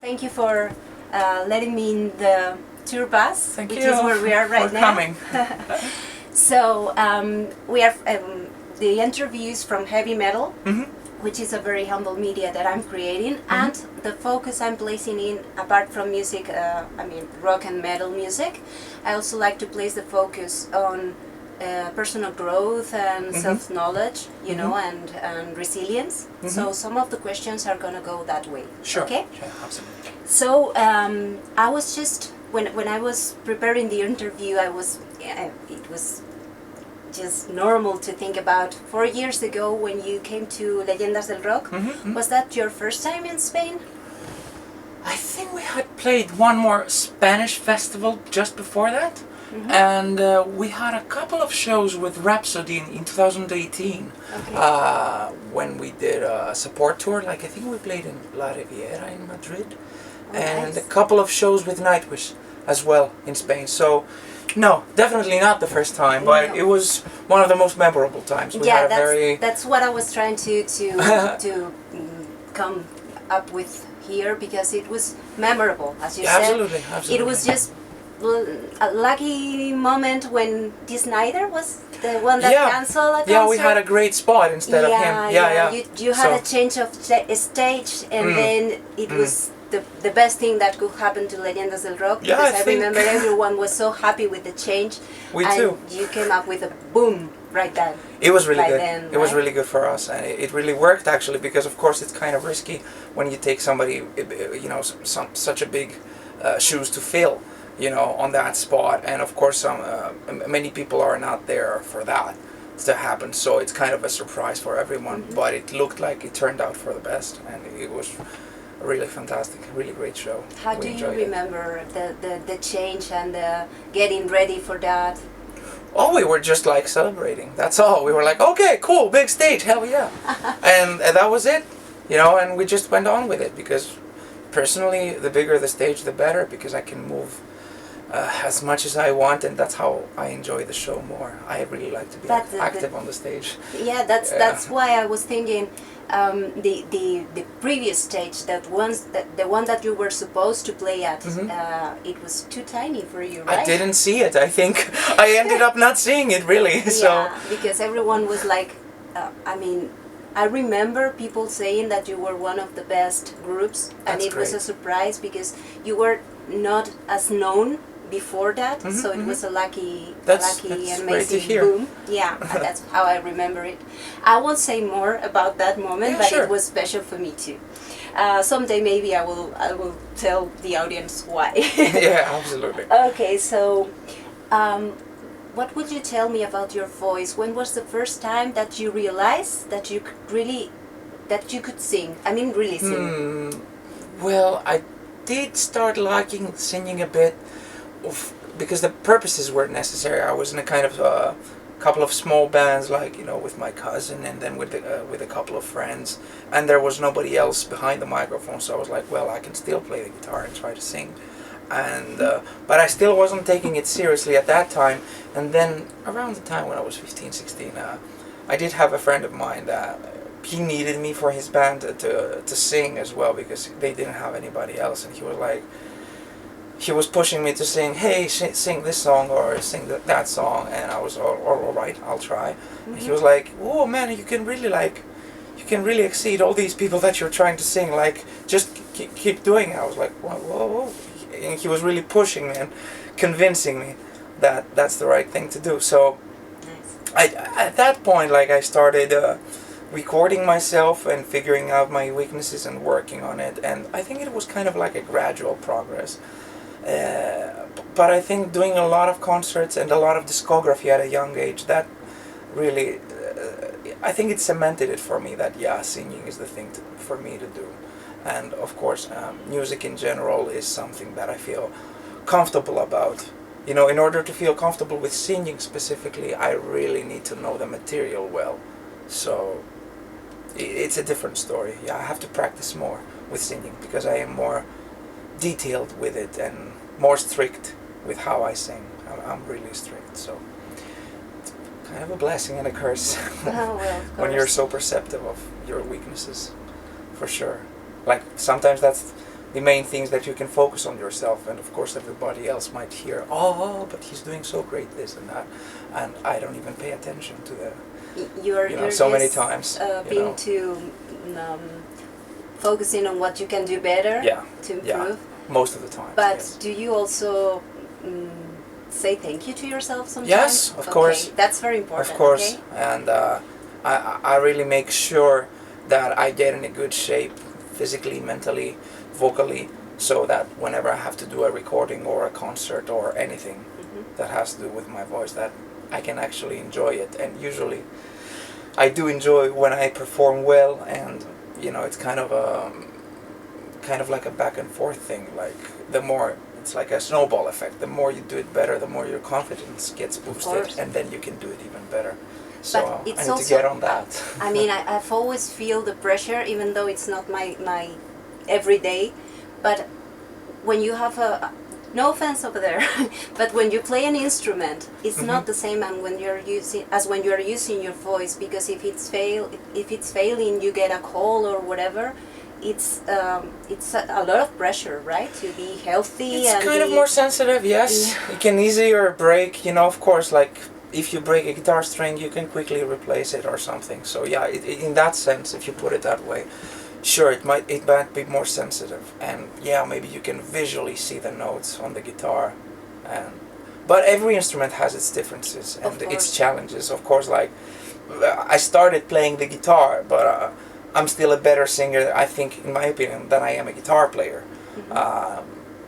Thank you for letting me in the tour bus, Thank which you is where we are right for now. coming. So we are the interviews from Heavy Mettle, which is a very humble media that I'm creating, and the focus I'm placing in, apart from music, I mean rock and metal music, I also like to place the focus on personal growth and self-knowledge, you know, and resilience. So some of the questions are going to go that way. Sure. Okay? Sure, absolutely. So I was just, when I was preparing the interview, it was just normal to think about 4 years ago when you came to Legendas Del Rock. Was that your first time in Spain? I think we had played one more Spanish festival just before that. And we had a couple of shows with Rhapsody in 2018 when we did a support tour. Like I think we played in La Riviera in Madrid, and a couple of shows with Nightwish as well in Spain. So no, definitely not the first time, but it was one of the most memorable times. We had that's what I was trying to come up with here, because it was memorable, as you said. Absolutely. It was just a lucky moment when this Snyder was the one that canceled a concert. Yeah, we had a great spot instead of him. You had a change of stage, and then it was the best thing that could happen to Legendas del Rock, because I remember everyone was so happy with the change. We too. You came up with a boom right then. It was really good. Then, it was really good for us, and it really worked actually, because of course it's kind of risky when you take somebody, you know, such a big shoes to fill, you know, on that spot, and of course many people are not there for that to happen, so it's kind of a surprise for everyone. But it looked like it turned out for the best, and it was a really fantastic, really great show. How do you remember the change and the getting ready for that? Oh, we were just like celebrating, that's all. We were like, okay, cool, big stage, hell yeah. and that was it, you know, and we just went on with it, because personally the bigger the stage the better, because I can move as much as I want, and that's how I enjoy the show more. I really like to be active on the stage. Yeah, that's why I was thinking the previous stage, the one that you were supposed to play at, it was too tiny for you, right? I didn't see it. I think I ended up not seeing it really. Yeah, because everyone was like, I mean, I remember people saying that you were one of the best groups, and it was a surprise because you were not as known before that, so it was a lucky, amazing boom. Yeah, that's how I remember it. I won't say more about that moment, but it was special for me too. Someday maybe I will tell the audience why. Yeah, absolutely. Okay, so what would you tell me about your voice? When was the first time that you realized that you could sing? I mean, really sing. Well, I did start liking singing a bit, because the purposes were necessary. I was in a kind of couple of small bands, like, you know, with my cousin, and then with a couple of friends, and there was nobody else behind the microphone, so I was like, well, I can still play the guitar and try to sing. And but I still wasn't taking it seriously at that time. And then around the time when I was 15, 16, I did have a friend of mine that he needed me for his band to sing as well, because they didn't have anybody else, and he was like, he was pushing me to sing, hey, sing this song or sing that song, and I was all right, I'll try. And he was like, oh man, you can really exceed all these people that you're trying to sing, like, just keep doing it. I was like, whoa. And he was really pushing me and convincing me that that's the right thing to do. So at that point, like, I started recording myself and figuring out my weaknesses and working on it, and I think it was kind of like a gradual progress. But I think doing a lot of concerts and a lot of discography at a young age, that really, I think it cemented it for me that singing is the thing for me to do. And of course, music in general is something that I feel comfortable about. You know, in order to feel comfortable with singing specifically, I really need to know the material well. So it's a different story. Yeah, I have to practice more with singing, because I am more detailed with it and more strict with how I sing. I'm really strict, so it's kind of a blessing and a curse when you're so perceptive of your weaknesses, for sure. Like, sometimes that's the main things that you can focus on yourself, and of course everybody else might hear, oh, but he's doing so great this and that, and I don't even pay attention to the, You're so many just, times. being too focusing on what you can do better to improve. Most of the time. But yes. do you also say thank you to yourself sometimes? Yes, of course. That's very important. Of course, okay? and I really make sure that I get in a good shape, physically, mentally, vocally, so that whenever I have to do a recording or a concert or anything that has to do with my voice, that I can actually enjoy it. And usually I do enjoy when I perform well, and it's kind of like a back and forth thing. Like the more, it's like a snowball effect. The more you do it better, the more your confidence gets boosted, and then you can do it even better. So but it's I need to get on that. I mean, I've always feel the pressure, even though it's not my everyday. But when you have no offense over there, but when you play an instrument, it's not the same as when you're using your voice, because if it's failing, you get a call or whatever. It's a lot of pressure, right? To be healthy. It's kind of more sensitive, yes. Yeah. It can easier break, of course, like if you break a guitar string, you can quickly replace it or something. So yeah, in that sense, if you put it that way, sure, it might be more sensitive, and yeah, maybe you can visually see the notes on the guitar, but every instrument has its differences and its challenges. Of course, like I started playing the guitar, but I'm still a better singer, I think, in my opinion, than I am a guitar player,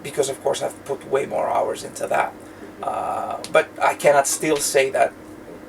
because of course I've put way more hours into that. But I cannot still say that,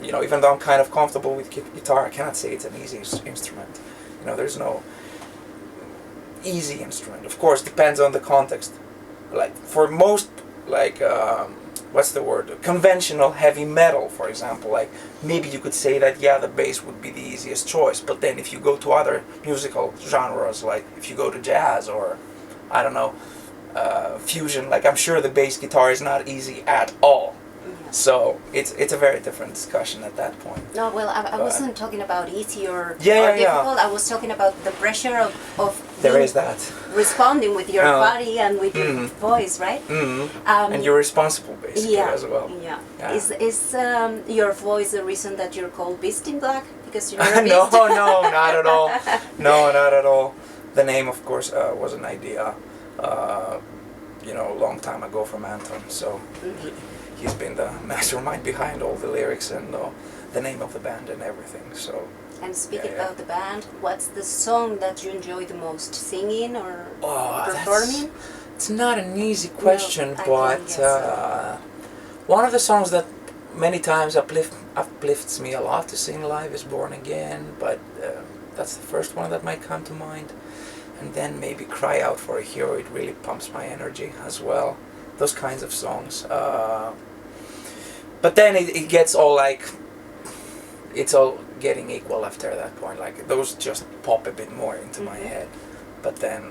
even though I'm kind of comfortable with guitar, I cannot say it's an easy instrument. There's no easy instrument. Of course, depends on the context. Like for most, like what's the word? Conventional heavy metal, for example. Like maybe you could say that the bass would be the easiest choice. But then if you go to other musical genres, like if you go to jazz or I don't know, fusion, like I'm sure the bass guitar is not easy at all. So it's a very different discussion at that point. No, well, I wasn't talking about easy or difficult. I was talking about the pressure of there is that responding with your body and with your voice, right? And you're responsible basically as well. Yeah. Is your voice the reason that you're called Beast in Black? Because you're a beast? No, not at all. No, not at all. The name, of course, was an idea, a long time ago from Anton. So. He's been the mastermind behind all the lyrics and the name of the band and everything. So. And speaking about the band, what's the song that you enjoy the most, singing or performing? It's not an easy question, but one of the songs that many times uplifts me a lot to sing live is "Born Again," but that's the first one that might come to mind. And then maybe "Cry Out for a Hero." It really pumps my energy as well. Those kinds of songs. But then it gets all like, it's all getting equal after that point. Like those just pop a bit more into my head. But then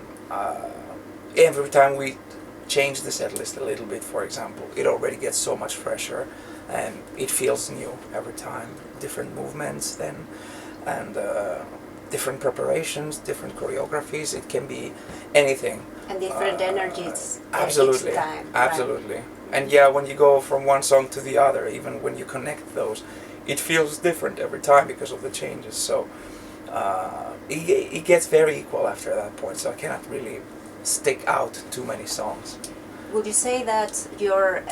every time we change the set list a little bit, for example, it already gets so much fresher and it feels new every time. Different movements then, and different preparations, different choreographies. It can be anything. And different energies. Absolutely. Each time, absolutely. Right? And when you go from one song to the other, even when you connect those, it feels different every time because of the changes. So it gets very equal after that point. So I cannot really stick out too many songs. Would you say that your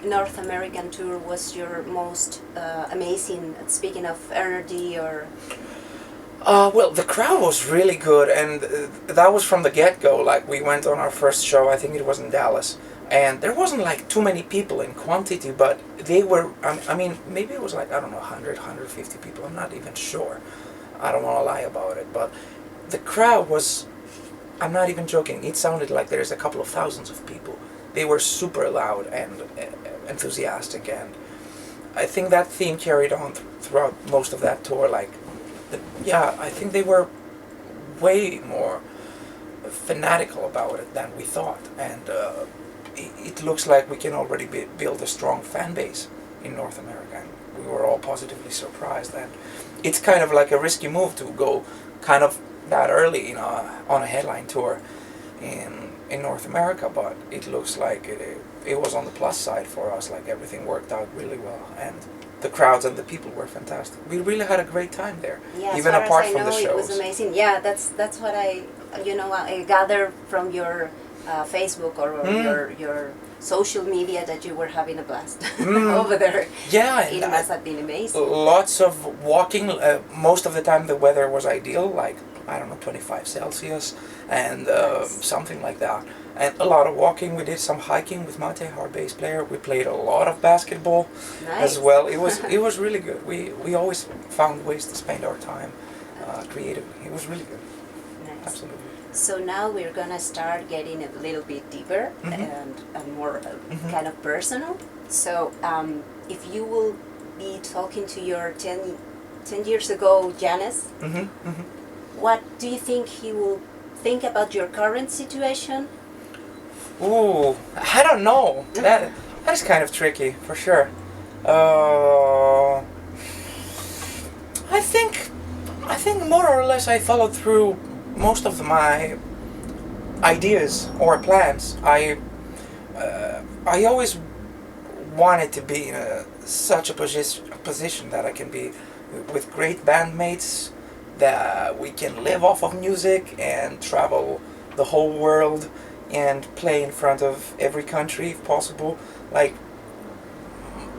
North American tour was your most amazing, speaking of energy or... Well, the crowd was really good, and that was from the get-go. Like, we went on our first show, I think it was in Dallas, and there wasn't like too many people in quantity, but they were, I mean, maybe it was like, I don't know, 100, 150 people, I'm not even sure. I don't want to lie about it, but the crowd was, I'm not even joking, it sounded like there's a couple of thousands of people. They were super loud and enthusiastic, and I think that theme carried on throughout most of that tour. Like, I think they were way more fanatical about it than we thought, and it looks like we can already build a strong fan base in North America, and we were all positively surprised. And it's kind of like a risky move to go kind of that early, on a headline tour in in North America, but it looks like it was on the plus side for us. Like everything worked out really well, and the crowds and the people were fantastic. We really had a great time there, Yeah, even as far apart as I from know, the shows. it was amazing. Yeah, that's what I gather from your Facebook or your social media, that you were having a blast over there. Yeah, It must have been amazing. Lots of walking. Most of the time the weather was ideal, like, I don't know, 25 Celsius and Nice. something like that. And a lot of walking. We did some hiking with Mate, our bass player. We played a lot of basketball Nice. as well. It was really good. We always found ways to spend our time creatively. It was really good. Nice. Absolutely. So now we're gonna start getting a little bit deeper and more kind of personal. So if you will be talking to your 10 years ago Yannis, what do you think he will think about your current situation? Ooh, I don't know. That is kind of tricky, for sure. I think more or less I followed through most of my ideas or plans. I always wanted to be in such a position that I can be with great bandmates, that we can live off of music and travel the whole world and play in front of every country if possible. Like,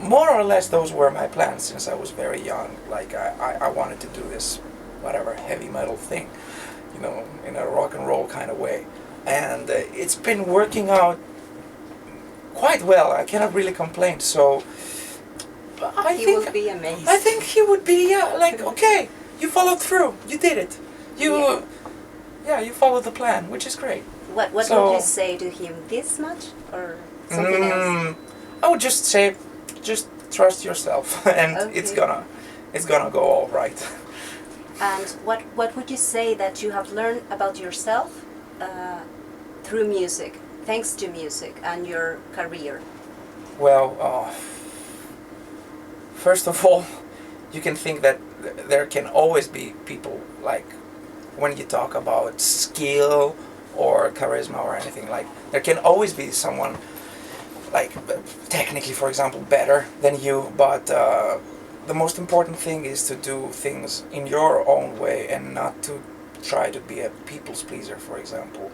more or less those were my plans since I was very young. Like, I wanted to do this, whatever, heavy metal thing, in a rock and roll kind of way. And it's been working out quite well. I cannot really complain. So He will be amazed. I think he would be, like, okay, you followed through, you did it. You followed the plan, which is great. What would you say to him? This much or something else? I would just say, just trust yourself, and it's gonna go all right. And what would you say that you have learned about yourself through music, thanks to music and your career? Well, first of all, you can think that there can always be people, like, when you talk about skill or charisma or anything, like, there can always be someone, like, technically, for example, better than you, but the most important thing is to do things in your own way and not to try to be a people's pleaser, for example.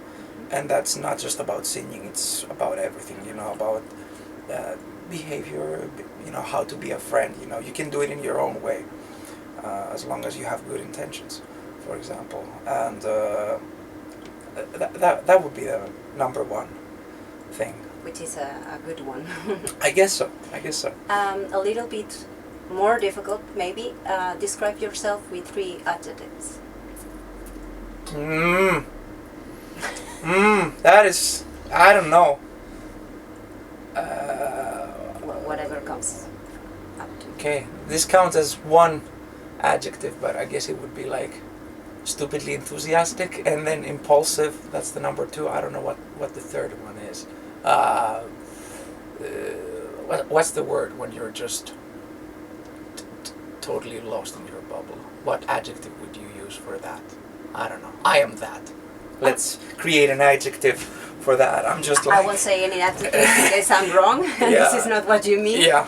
And that's not just about singing, it's about everything, about behavior, how to be a friend. You can do it in your own way, as long as you have good intentions, for example. And that would be the number one thing. Which is a good one. I guess so. A little bit more difficult, maybe. Describe yourself with 3 adjectives. That is, I don't know. Whatever comes up to. Okay, this counts as one adjective, but I guess it would be like stupidly enthusiastic, and then impulsive. That's the number 2. I don't know what the third one is. What's the word when you're just totally lost in your bubble? What adjective would you use for that? I don't know. I am that. Let's create an adjective for that. I'm just like... I won't say any adjective because I'm wrong, and this is not what you mean. Yeah.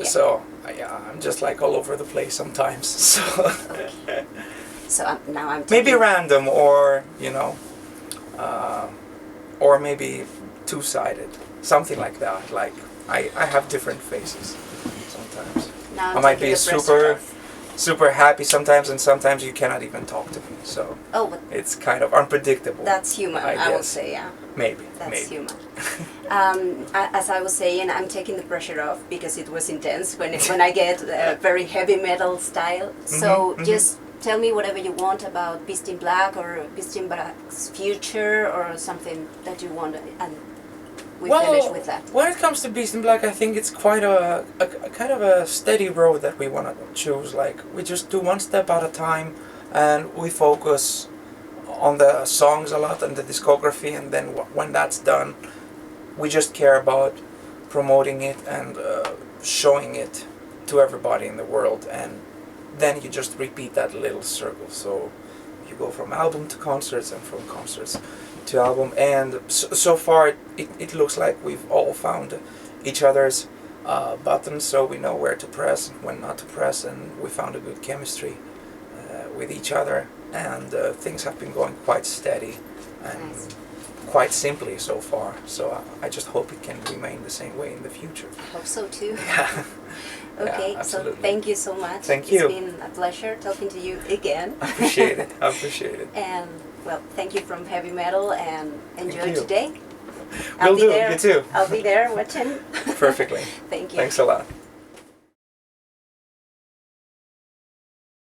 So, I'm just like all over the place sometimes. So, okay. So now I'm maybe random, or or maybe two-sided, something like that. Like, I have different faces sometimes. Now I might be super happy sometimes, and sometimes you cannot even talk to me. So it's kind of unpredictable. That's human, I will say, yeah. Maybe. That's human. As I was saying, I'm taking the pressure off because it was intense when I get a very heavy metal style. So just tell me whatever you want about Beast in Black or Beast in Black's future or something that you want, and we finish with that. When it comes to Beast in Black, I think it's quite a kind of a steady road that we want to choose. Like, we just do one step at a time, and we focus on the songs a lot and the discography, and then when that's done, we just care about promoting it and showing it to everybody in the world, and then you just repeat that little circle. So you go from album to concerts, and from concerts to album, and so far it looks like we've all found each other's buttons, so we know where to press and when not to press, and we found a good chemistry with each other, and things have been going quite steady and Nice. quite simply so far, so I just hope it can remain the same way in the future. I hope so too. Yeah. Okay, Yeah, so absolutely. thank you so much. Thank you. It's been a pleasure talking to you again. I appreciate it. I appreciate it. And well, thank you from Heavy Metal, and enjoy you. today. Will do. You too. I'll be there watching. Perfectly. Thank you. Thanks a lot.